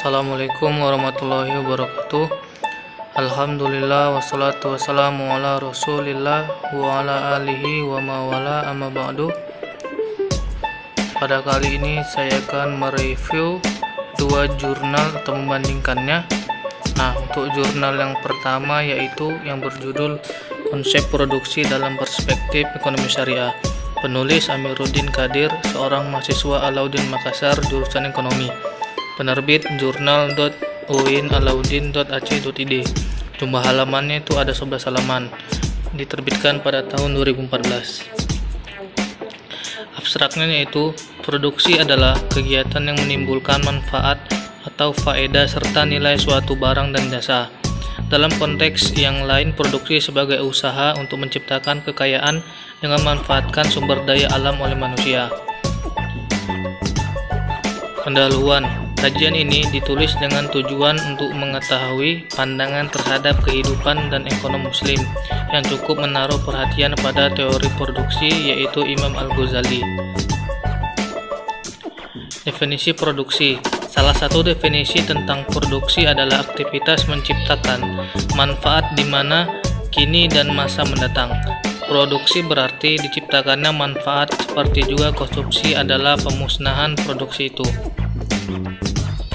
Assalamualaikum warahmatullahi wabarakatuh. Alhamdulillah wassalatu wassalamu ala rasulillah wa ala alihi wa mawala amma ba'du. Pada kali ini saya akan mereview dua jurnal atau membandingkannya. Nah, untuk jurnal yang pertama yaitu yang berjudul Konsep Produksi dalam Perspektif Ekonomi Syariah. Penulis Amiruddin Qadir, seorang mahasiswa Alauddin Makassar, jurusan Ekonomi. Penerbit jurnal.uin.alauddin.ac.id. Jumlah halamannya itu ada 11 halaman. Diterbitkan pada tahun 2014. Abstraknya yaitu produksi adalah kegiatan yang menimbulkan manfaat atau faedah serta nilai suatu barang dan jasa. Dalam konteks yang lain, produksi sebagai usaha untuk menciptakan kekayaan dengan memanfaatkan sumber daya alam oleh manusia. Pendahuluan. Kajian ini ditulis dengan tujuan untuk mengetahui pandangan terhadap kehidupan dan ekonomi muslim yang cukup menaruh perhatian pada teori produksi, yaitu Imam Al-Ghazali. Definisi produksi. Salah satu definisi tentang produksi adalah aktivitas menciptakan manfaat di mana kini dan masa mendatang. Produksi berarti diciptakannya manfaat, seperti juga konsumsi adalah pemusnahan produksi itu.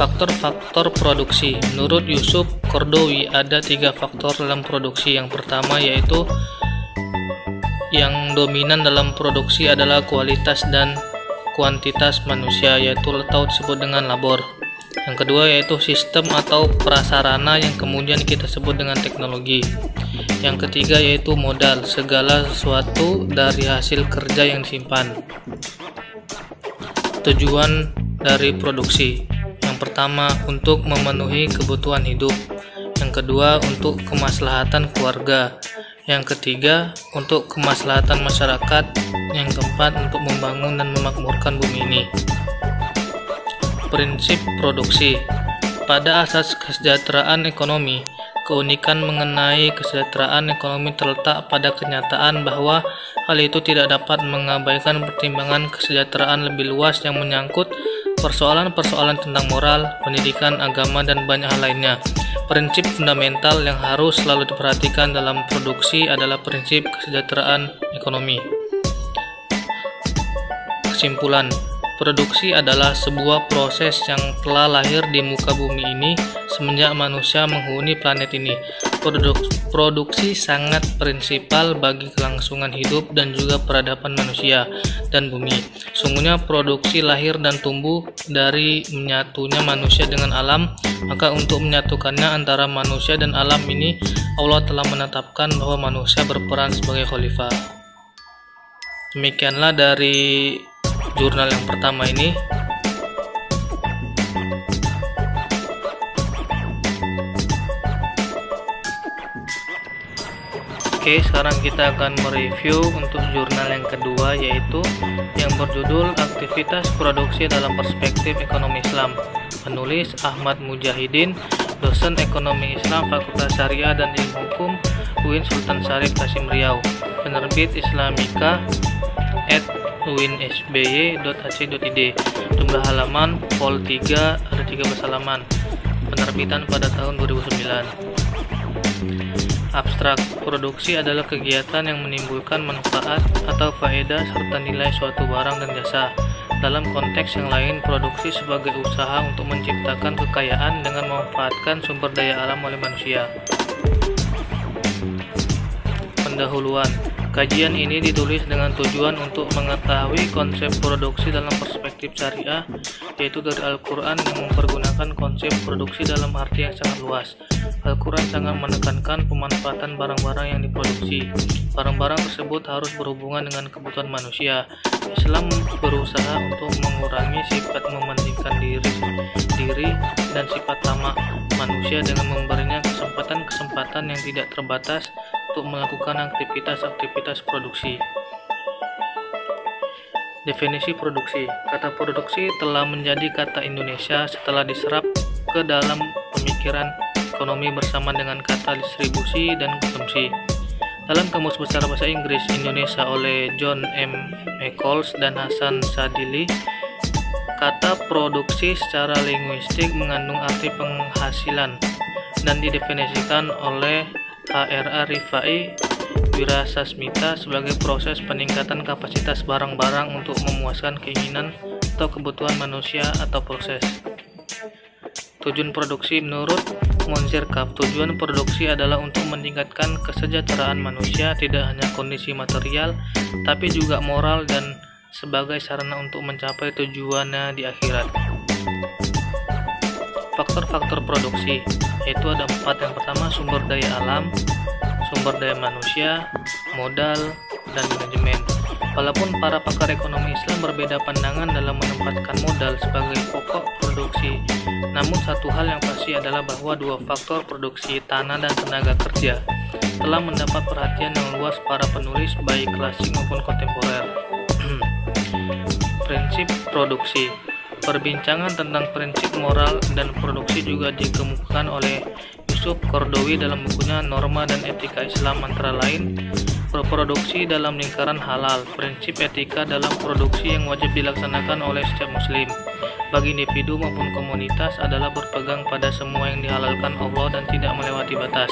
Faktor-faktor produksi. Menurut Yusuf Qaradawi, ada 3 faktor dalam produksi. Yang pertama yaitu yang dominan dalam produksi adalah kualitas dan kuantitas manusia, yaitu atau disebut dengan labor. Yang kedua yaitu sistem atau prasarana yang kemudian kita sebut dengan teknologi. Yang ketiga yaitu modal, segala sesuatu dari hasil kerja yang disimpan. Tujuan dari produksi. Yang pertama, untuk memenuhi kebutuhan hidup. Yang kedua, untuk kemaslahatan keluarga. Yang ketiga, untuk kemaslahatan masyarakat. Yang keempat, untuk membangun dan memakmurkan bumi ini. Prinsip produksi. Pada asas kesejahteraan ekonomi, keunikan mengenai kesejahteraan ekonomi terletak pada kenyataan bahwa hal itu tidak dapat mengabaikan pertimbangan kesejahteraan lebih luas yang menyangkut persoalan-persoalan tentang moral, pendidikan, agama, dan banyak hal lainnya. Prinsip fundamental yang harus selalu diperhatikan dalam produksi adalah prinsip kesejahteraan ekonomi. Kesimpulan, produksi adalah sebuah proses yang telah lahir di muka bumi ini semenjak manusia menghuni planet ini. Produksi sangat prinsipal bagi kelangsungan hidup dan juga peradaban manusia dan bumi. Sungguhnya produksi lahir dan tumbuh dari menyatunya manusia dengan alam, maka untuk menyatukannya antara manusia dan alam ini, Allah telah menetapkan bahwa manusia berperan sebagai khalifah. Demikianlah dari jurnal yang pertama ini. Oke, sekarang kita akan mereview untuk jurnal yang kedua, yaitu yang berjudul Aktivitas Produksi dalam Perspektif Ekonomi Islam. Penulis Ahmad Mujahidin, dosen Ekonomi Islam Fakultas Syariah dan Ilmu Hukum UIN Sultan Syarif Kasim Riau. Penerbit Islamika @uinsby.ac.id. Jumlah halaman vol 3 ada 13 halaman. Penerbitan pada tahun 2009. Abstrak. Produksi adalah kegiatan yang menimbulkan manfaat atau faedah serta nilai suatu barang dan jasa. Dalam konteks yang lain, produksi sebagai usaha untuk menciptakan kekayaan dengan memanfaatkan sumber daya alam oleh manusia. Pendahuluan. Kajian ini ditulis dengan tujuan untuk mengetahui konsep produksi dalam perspektif syariah, yaitu dari Al-Quran yang mempergunakan konsep produksi dalam arti yang sangat luas. Al-Quran sangat menekankan pemanfaatan barang-barang yang diproduksi. Barang-barang tersebut harus berhubungan dengan kebutuhan manusia. Islam berusaha untuk mengurangi sifat mementingkan diri dan sifat tamak manusia dengan memberinya kesempatan-kesempatan yang tidak terbatas untuk melakukan aktivitas-aktivitas produksi. Definisi produksi. Kata produksi telah menjadi kata Indonesia setelah diserap ke dalam pemikiran ekonomi bersama dengan kata distribusi dan konsumsi. Dalam Kamus Besar Bahasa Inggris Indonesia oleh John M. Eccles dan Hasan Sadili, Kata produksi secara linguistik mengandung arti penghasilan dan didefinisikan oleh H.R.A. Rifai Wirasasmita sebagai proses peningkatan kapasitas barang-barang untuk memuaskan keinginan atau kebutuhan manusia atau proses. Tujuan produksi menurut Monzerkaf, tujuan produksi adalah untuk meningkatkan kesejahteraan manusia, tidak hanya kondisi material, tapi juga moral dan sebagai sarana untuk mencapai tujuannya di akhirat. Faktor-faktor produksi, yaitu ada 4. Yang pertama, sumber daya alam, sumber daya manusia, modal, dan manajemen. Walaupun para pakar ekonomi Islam berbeda pandangan dalam menempatkan modal sebagai pokok produksi, namun satu hal yang pasti adalah bahwa 2 faktor produksi, tanah dan tenaga kerja, telah mendapat perhatian yang luas para penulis baik klasik maupun kontemporer. Prinsip produksi. Perbincangan tentang prinsip moral dan produksi juga dikemukakan oleh Yusuf Qaradawi dalam bukunya Norma dan Etika Islam, antara lain berproduksi dalam lingkaran halal, prinsip etika dalam produksi yang wajib dilaksanakan oleh setiap muslim bagi individu maupun komunitas adalah berpegang pada semua yang dihalalkan Allah dan tidak melewati batas.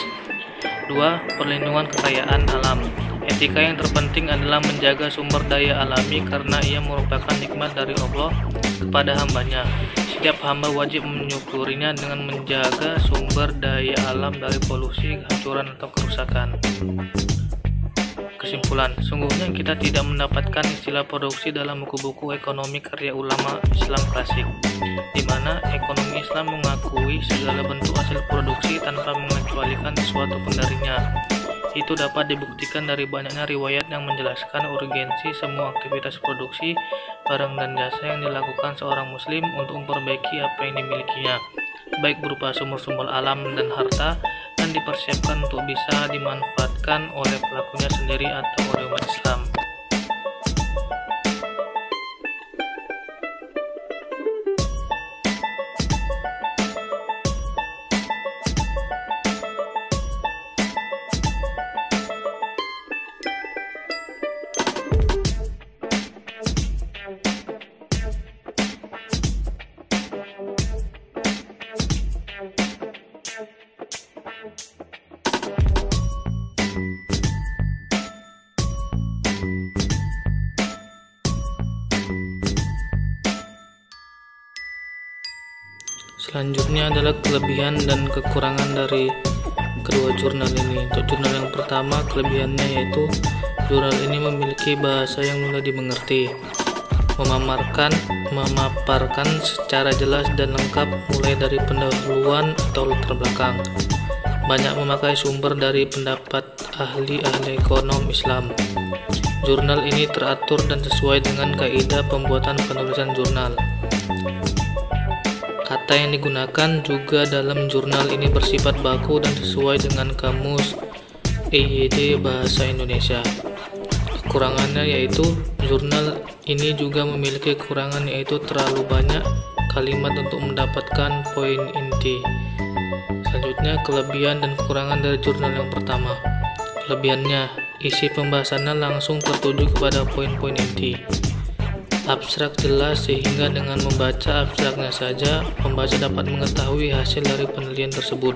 2. Perlindungan kekayaan alam. Etika yang terpenting adalah menjaga sumber daya alami karena ia merupakan nikmat dari Allah kepada hambanya. Setiap hamba wajib menyukurinya dengan menjaga sumber daya alam dari polusi, kehancuran, atau kerusakan. Kesimpulan, sungguhnya kita tidak mendapatkan istilah produksi dalam buku-buku ekonomi karya ulama Islam klasik, di mana ekonomi Islam mengakui segala bentuk hasil produksi tanpa mengecualikan sesuatu pun darinya. Itu dapat dibuktikan dari banyaknya riwayat yang menjelaskan urgensi semua aktivitas produksi barang dan jasa yang dilakukan seorang muslim untuk memperbaiki apa yang dimilikinya, baik berupa sumber-sumber alam dan harta, dan dipersiapkan untuk bisa dimanfaatkan oleh pelakunya sendiri atau oleh umat Islam. Selanjutnya adalah kelebihan dan kekurangan dari kedua jurnal ini. Untuk jurnal yang pertama, kelebihannya yaitu jurnal ini memiliki bahasa yang mudah dimengerti, memaparkan secara jelas dan lengkap mulai dari pendahuluan atau latar belakang. Banyak memakai sumber dari pendapat ahli-ahli ekonom Islam. Jurnal ini teratur dan sesuai dengan kaidah pembuatan penulisan jurnal. Kata yang digunakan juga dalam jurnal ini bersifat baku dan sesuai dengan kamus EYD Bahasa Indonesia. Kekurangannya yaitu jurnal ini juga memiliki kekurangan yaitu terlalu banyak kalimat untuk mendapatkan poin inti. Selanjutnya, kelebihan dan kekurangan dari jurnal yang pertama. Kelebihannya, isi pembahasannya langsung tertuju kepada poin-poin inti. Abstrak jelas sehingga dengan membaca abstraknya saja, pembaca dapat mengetahui hasil dari penelitian tersebut.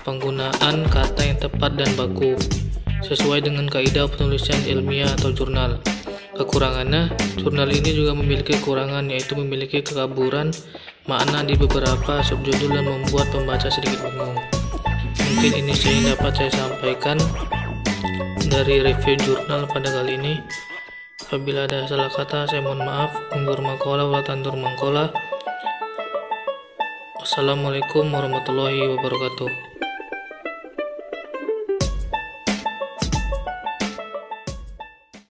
Penggunaan kata yang tepat dan baku, sesuai dengan kaidah penulisan ilmiah atau jurnal. Kekurangannya, jurnal ini juga memiliki kekurangan yaitu memiliki kekaburan makna di beberapa subjudul dan membuat pembaca sedikit bingung. Mungkin ini yang dapat saya sampaikan dari review jurnal pada kali ini. Apabila ada salah kata, saya mohon maaf. Undur maqala wa tandur maqala. Wassalamualaikum warahmatullahi wabarakatuh.